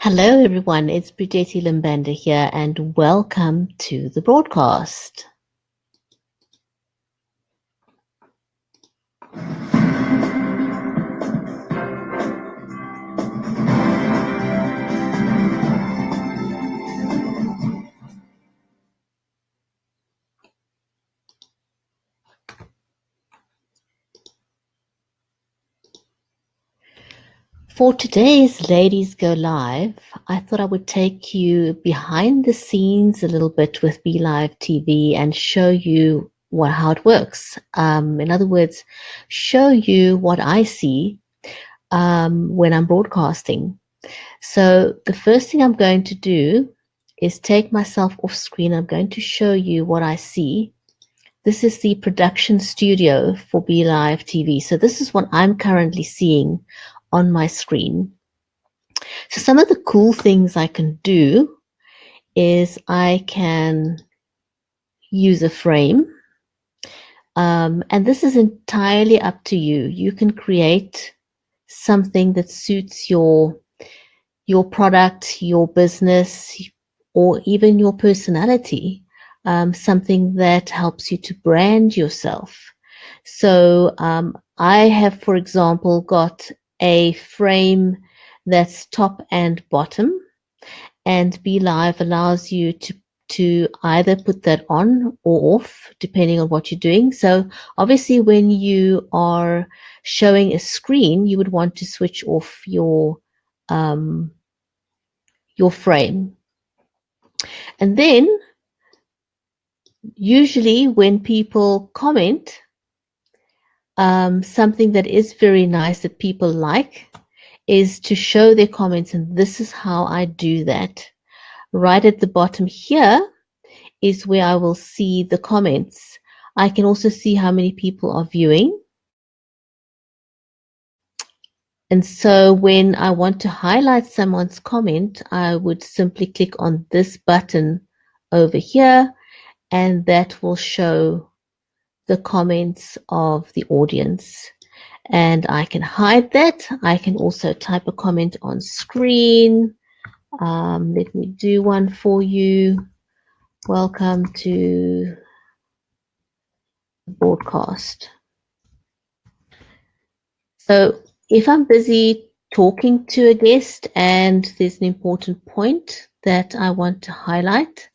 Hello, everyone. It's Bridget Limbanda here, and welcome to the broadcast. For today's Ladies Go Live, I thought I would take you behind the scenes a little bit with BLive TV and show you how it works. In other words, show you what I see when I'm broadcasting. So the first thing I'm going to do is take myself off screen. I'm going to show you what I see. This is the production studio for BLive TV. So this is what I'm currently seeing on my screen. So some of the cool things I can do is I can use a frame. And this is entirely up to you. You can create something that suits your product, your business, or even your personality. Something that helps you to brand yourself. So I have, for example, got a frame that's top and bottom, and BLive allows you to either put that on or off, depending on what you're doing. So obviously when you are showing a screen, you would want to switch off your frame. And then usually when people comment, something that is very nice that people like is to show their comments, and this is how I do that. Right at the bottom here is where I will see the comments. I can also see how many people are viewing. And so when I want to highlight someone's comment, I would simply click on this button over here, and that will show the comments of the audience. And I can hide that. I can also type a comment on screen. Let me do one for you. Welcome to the broadcast. So if I'm busy talking to a guest and there's an important point that I want to highlight,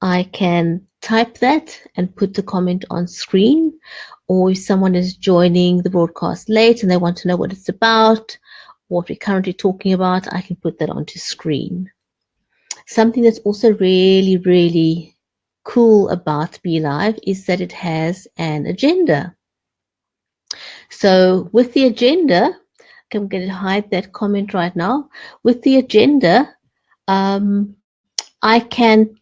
I can type that and put the comment on screen. Or if someone is joining the broadcast late and they want to know what it's about, what we're currently talking about, I can put that onto screen. Something that's also really, really cool about BLive is that it has an agenda. So with the agenda, I'm going to hide that comment right now. With the agenda, I can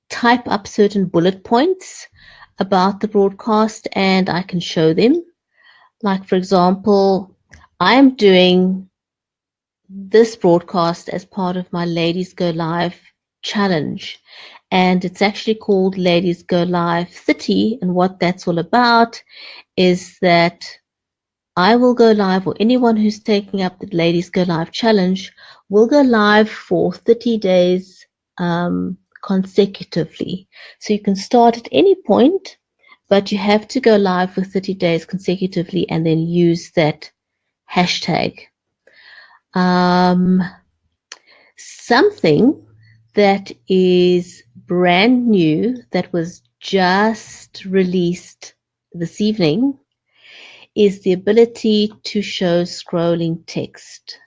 type up certain bullet points about the broadcast and I can show them. Like, for example, I'm doing this broadcast as part of my Ladies Go Live challenge, and it's actually called Ladies Go Live 30. And what that's all about is that I will go live, or anyone who's taking up the Ladies Go Live challenge will go live for 30 days consecutively. So you can start at any point, but you have to go live for 30 days consecutively and then use that hashtag. Something that is brand new that was just released this evening is the ability to show scrolling text.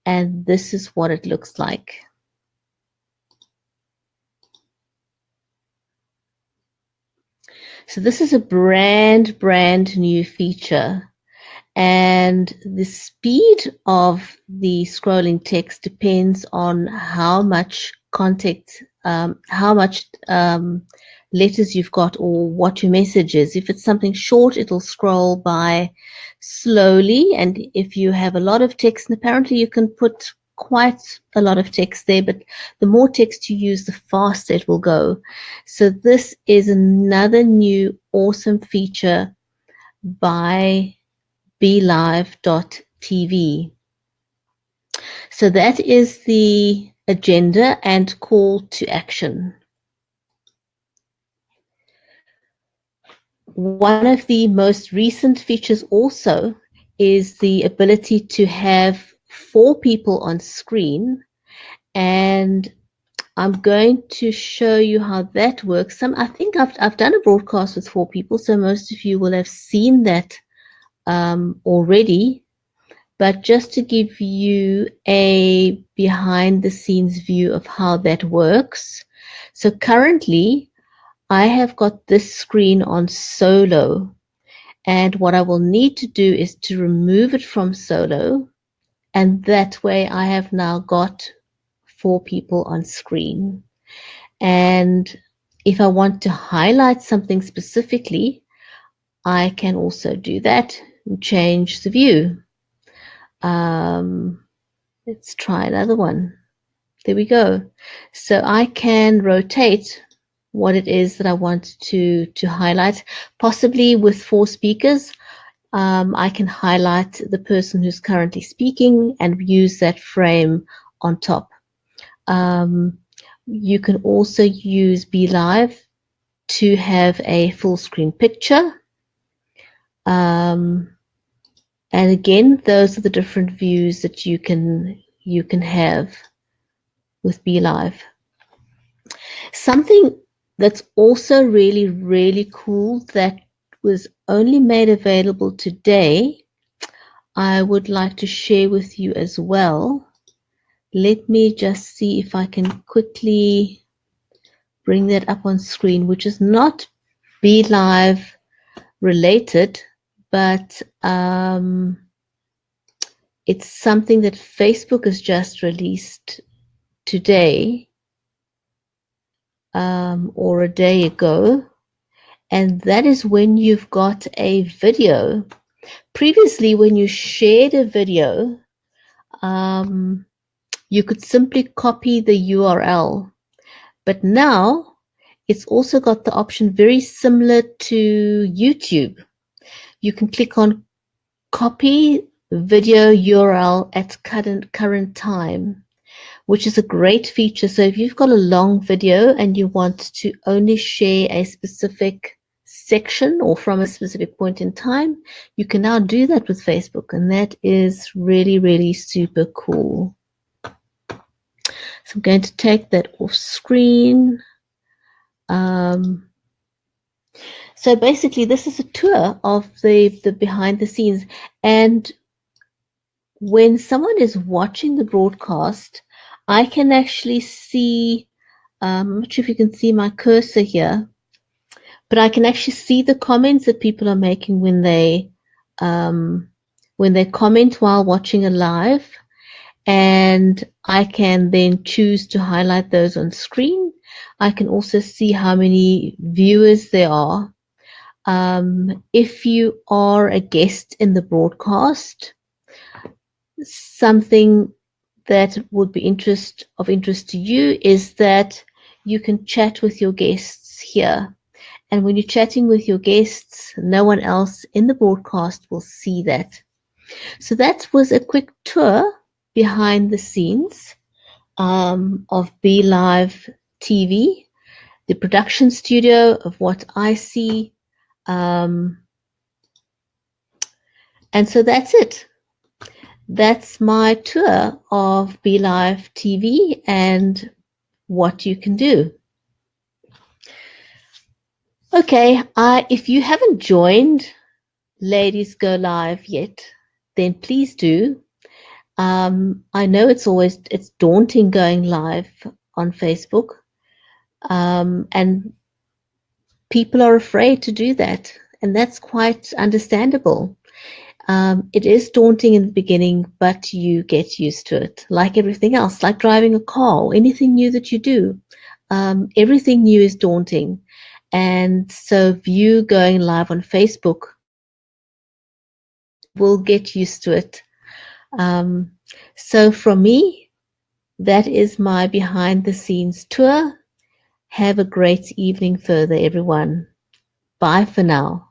And this is what it looks like. So this is a brand new feature. And the speed of the scrolling text depends on how much context, how much letters you've got or what your message is. If it's something short, it'll scroll by slowly. And if you have a lot of text, and apparently you can put quite a lot of text there, but the more text you use, the faster it will go. So this is another new awesome feature by BLive.tv. So that is the agenda and call to action. One of the most recent features also is the ability to have 4 people on screen, and I'm going to show you how that works. I think I've done a broadcast with 4 people, so most of you will have seen that already. But just to give you a behind the scenes view of how that works. So currently I have got this screen on solo, and what I will need to do is to remove it from solo, and that way I have now got 4 people on screen. And if I want to highlight something specifically, I can also do that and change the view. Let's try another one. There we go. So I can rotate what it is that I want to highlight, possibly with 4 speakers. I can highlight the person who's currently speaking and use that frame on top. You can also use BLive to have a full screen picture. And again, those are the different views that you can have with BLive. Something that's also really, really cool that was only made available today, I would like to share with you as well. Let me just see if I can quickly bring that up on screen, which is not BLive related, but it's something that Facebook has just released today or a day ago, and that is when you've got a video. Previously, when you shared a video, you could simply copy the URL, but now it's also got the option very similar to YouTube. You can click on copy video URL at current time, which is a great feature. So if you've got a long video and you want to only share a specific section or from a specific point in time, you can now do that with Facebook, and that is really, really super cool. So I'm going to take that off screen. So basically, this is a tour of the behind the scenes, and when someone is watching the broadcast, I can actually see, I'm not sure if you can see my cursor here, but I can actually see the comments that people are making when they comment while watching a live, and I can then choose to highlight those on screen. I can also see how many viewers there are. If you are a guest in the broadcast, something that would be of interest to you is that you can chat with your guests here. And when you're chatting with your guests, no one else in the broadcast will see that. So that was a quick tour behind the scenes of BLive TV, the production studio of what I see. And so that's it. That's my tour of BLive TV and what you can do. Okay, if you haven't joined Ladies Go Live yet, then please do. I know it's daunting going live on Facebook, and people are afraid to do that, and that's quite understandable. It is daunting in the beginning, but you get used to it. Like everything else, like driving a car or anything new that you do, everything new is daunting. And so you going live on Facebook will get used to it. So from me, that is my behind the scenes tour. Have a great evening further, everyone. Bye for now.